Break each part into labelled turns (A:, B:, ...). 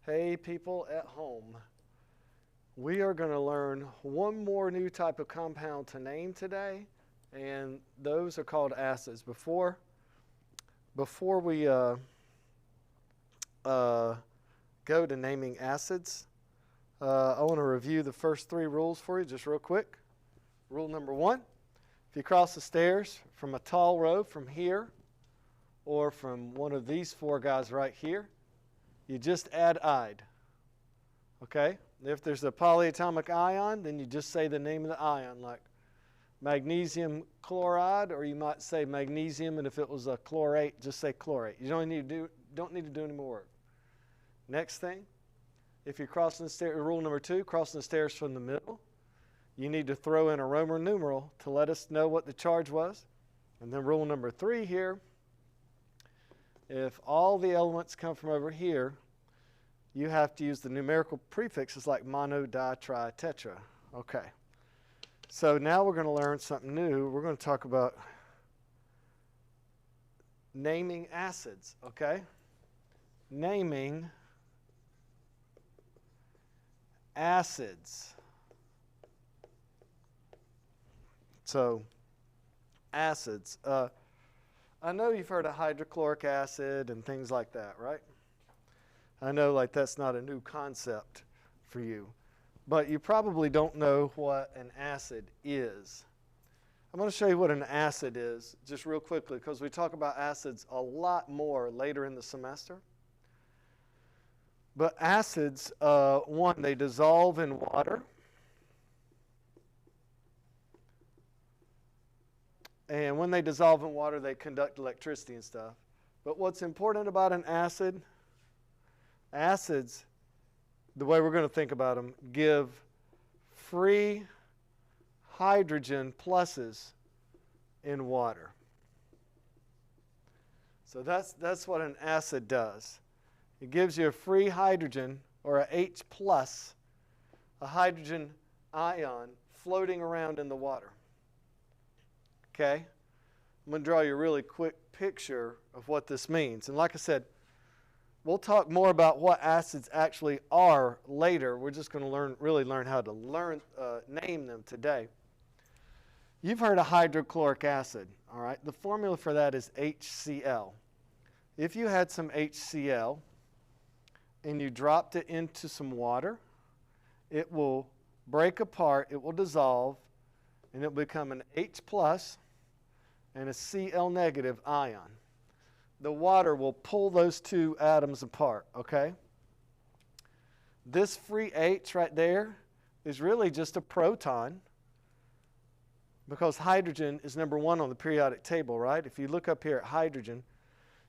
A: Hey, people at home. We are going to learn one more new type of compound to name today, and those are called acids. Before we go to naming acids, I want to review the first three rules for you just real quick. Rule number one, if you cross the stairs from a tall row from here or from one of these four guys right here, you just add "-ide". Okay? If there's a polyatomic ion, then you just say the name of the ion, like magnesium chloride, or you might say magnesium, and if it was a chlorate, just say chlorate. You don't need to do any more work. Next thing, if you're crossing the stairs, rule number two, crossing the stairs from the middle, you need to throw in a Roman numeral to let us know what the charge was. And then rule number three here, if all the elements come from over here, you have to use the numerical prefixes like mono, di, tri, tetra. Okay. So now we're going to learn something new. We're going to talk about naming acids, okay? Naming acids. So, acids. I know you've heard of hydrochloric acid and things like that, right? I know like that's not a new concept for you, but you probably don't know what an acid is. I'm going to show you what an acid is just real quickly because we talk about acids a lot more later in the semester. But acids, one, they dissolve in water. And when they dissolve in water, they conduct electricity and stuff. But what's important about an acid, acids, the way we're going to think about them, give free hydrogen pluses in water. So that's what an acid does. It gives you a free hydrogen, or a H plus, a hydrogen ion floating around in the water. Okay? I'm going to draw you a really quick picture of what this means. And like I said, we'll talk more about what acids actually are later. We're just going to really learn how to name them today. You've heard of hydrochloric acid, all right? The formula for that is HCl. If you had some HCl and you dropped it into some water, it will break apart, it will dissolve, and it will become an H plus and a Cl negative ion. The water will pull those two atoms apart, okay? This free H right there is really just a proton because hydrogen is number one on the periodic table, right? If you look up here at hydrogen,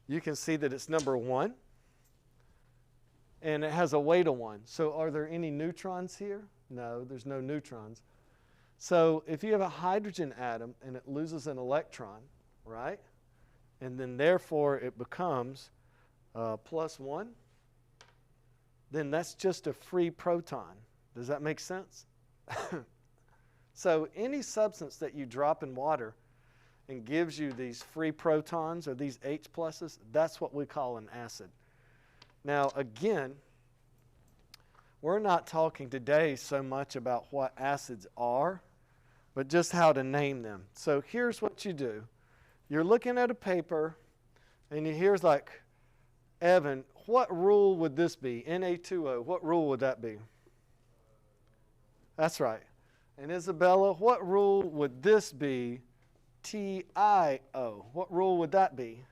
A: you can see that it's number one and it has a weight of 1. So are there any neutrons here? No, there's no neutrons. So if you have a hydrogen atom and it loses an electron, right? And then therefore it becomes plus 1, then that's just a free proton. Does that make sense? So any substance that you drop in water and gives you these free protons or these H pluses, that's what we call an acid. Now again, we're not talking today so much about what acids are, but just how to name them. So here's what you do. You're looking at a paper, and here's like, Evan, what rule would this be? Na2O, what rule would that be? That's right. And Isabella, what rule would this be? TiO. What rule would that be?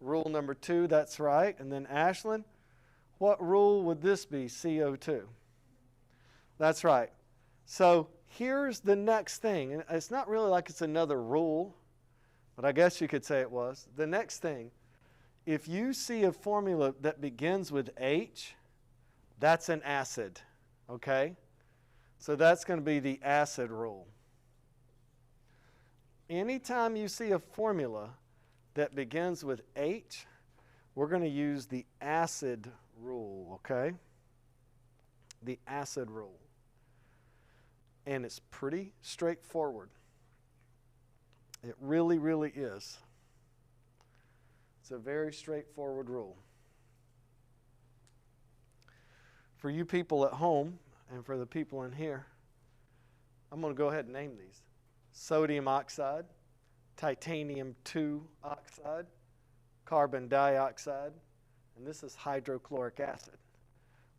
A: Rule number 2, that's right. And then Ashlyn, what rule would this be? CO2. That's right. So here's the next thing. And it's not really like it's another rule, but I guess you could say it was. The next thing, if you see a formula that begins with H, that's an acid, okay? So that's going to be the acid rule. Anytime you see a formula that begins with H, we're going to use the acid rule, okay? The acid rule. And it's pretty straightforward. It really, really is. It's a very straightforward rule. For you people at home and for the people in here, I'm going to go ahead and name these. Sodium oxide, titanium 2 oxide, carbon dioxide, and this is hydrochloric acid.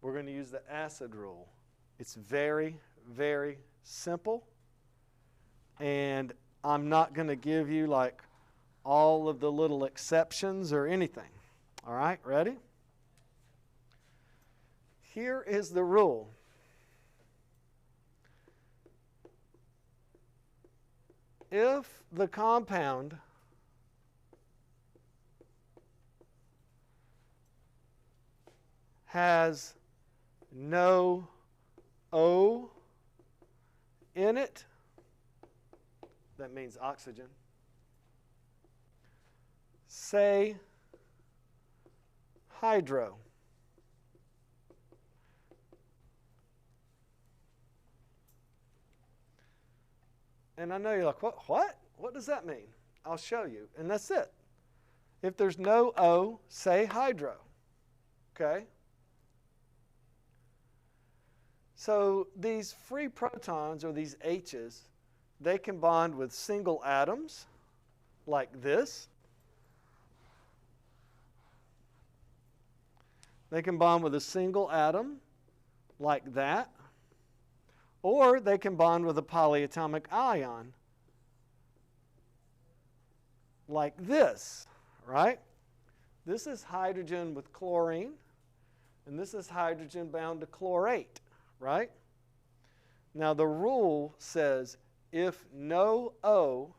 A: We're going to use the acid rule. It's very, very simple, and I'm not going to give you like all of the little exceptions or anything. All right, ready? Here is the rule. If the compound has no O in it, that means oxygen, say hydro. And I know you're like, what? What does that mean? I'll show you. And that's it. If there's no O, say hydro. Okay? So these free protons, or these H's, they can bond with single atoms, like this. They can bond with a single atom, like that. Or they can bond with a polyatomic ion, like this, right? This is hydrogen with chlorine, and this is hydrogen bound to chlorate, right? Now the rule says if no O,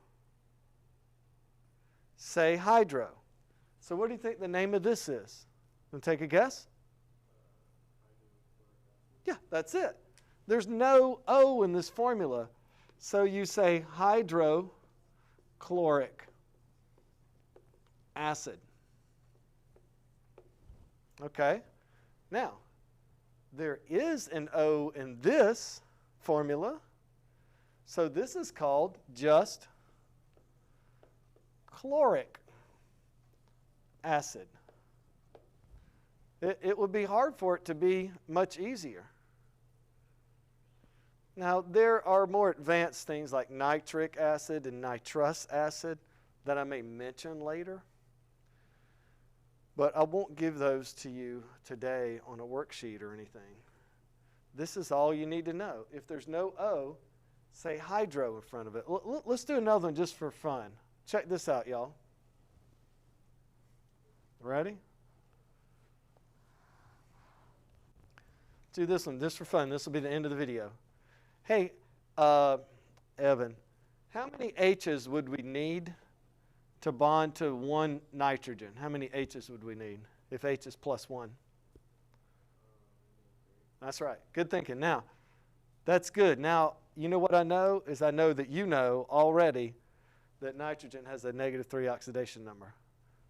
A: say hydro. So what do you think the name of this is? Want to take a guess? Yeah, that's it. There's no O in this formula, so you say hydrochloric acid. Okay? Now, there is an O in this formula, so this is called just chloric acid. It would be hard for it to be much easier. Now, there are more advanced things like nitric acid and nitrous acid that I may mention later. But I won't give those to you today on a worksheet or anything. This is all you need to know. If there's no O, say hydro in front of it. Let's do another one just for fun. Check this out, y'all. Ready? Do this one just for fun. This will be the end of the video. Hey, Evan, how many H's would we need to bond to one nitrogen? How many H's would we need if H is plus 1? That's right. Good thinking. Now, that's good. Now, you know what I know is I know that you know already that nitrogen has a -3 oxidation number.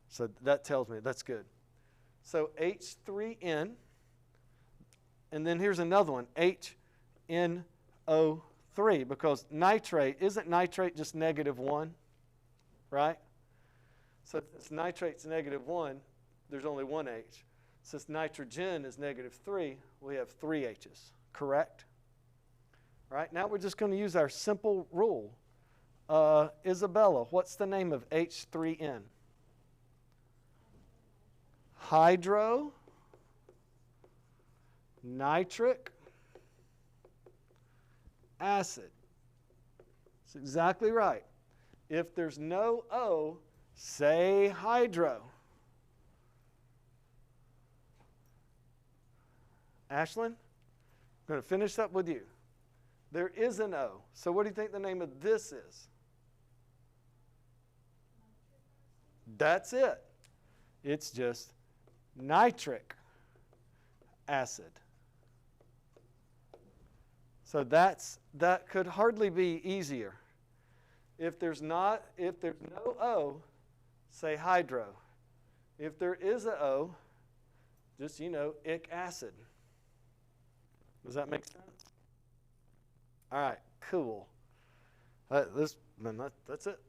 A: So that tells me that's good. So H3N, and then here's another one, HNO3, because nitrate, isn't nitrate just -1, right? So since nitrate's -1, there's only one H. Since nitrogen is -3, we have 3 H's, correct? Right, now we're just going to use our simple rule. Isabella, what's the name of H3N? Hydro, nitric acid. That's exactly right. If there's no O, say hydro. Ashlyn, I'm going to finish up with you. There is an O. So what do you think the name of this is? That's it. It's just nitric acid. So that could hardly be easier. If there's no O, say hydro. If there is a O, just, ic acid. Does that make sense? All right, cool. That's it.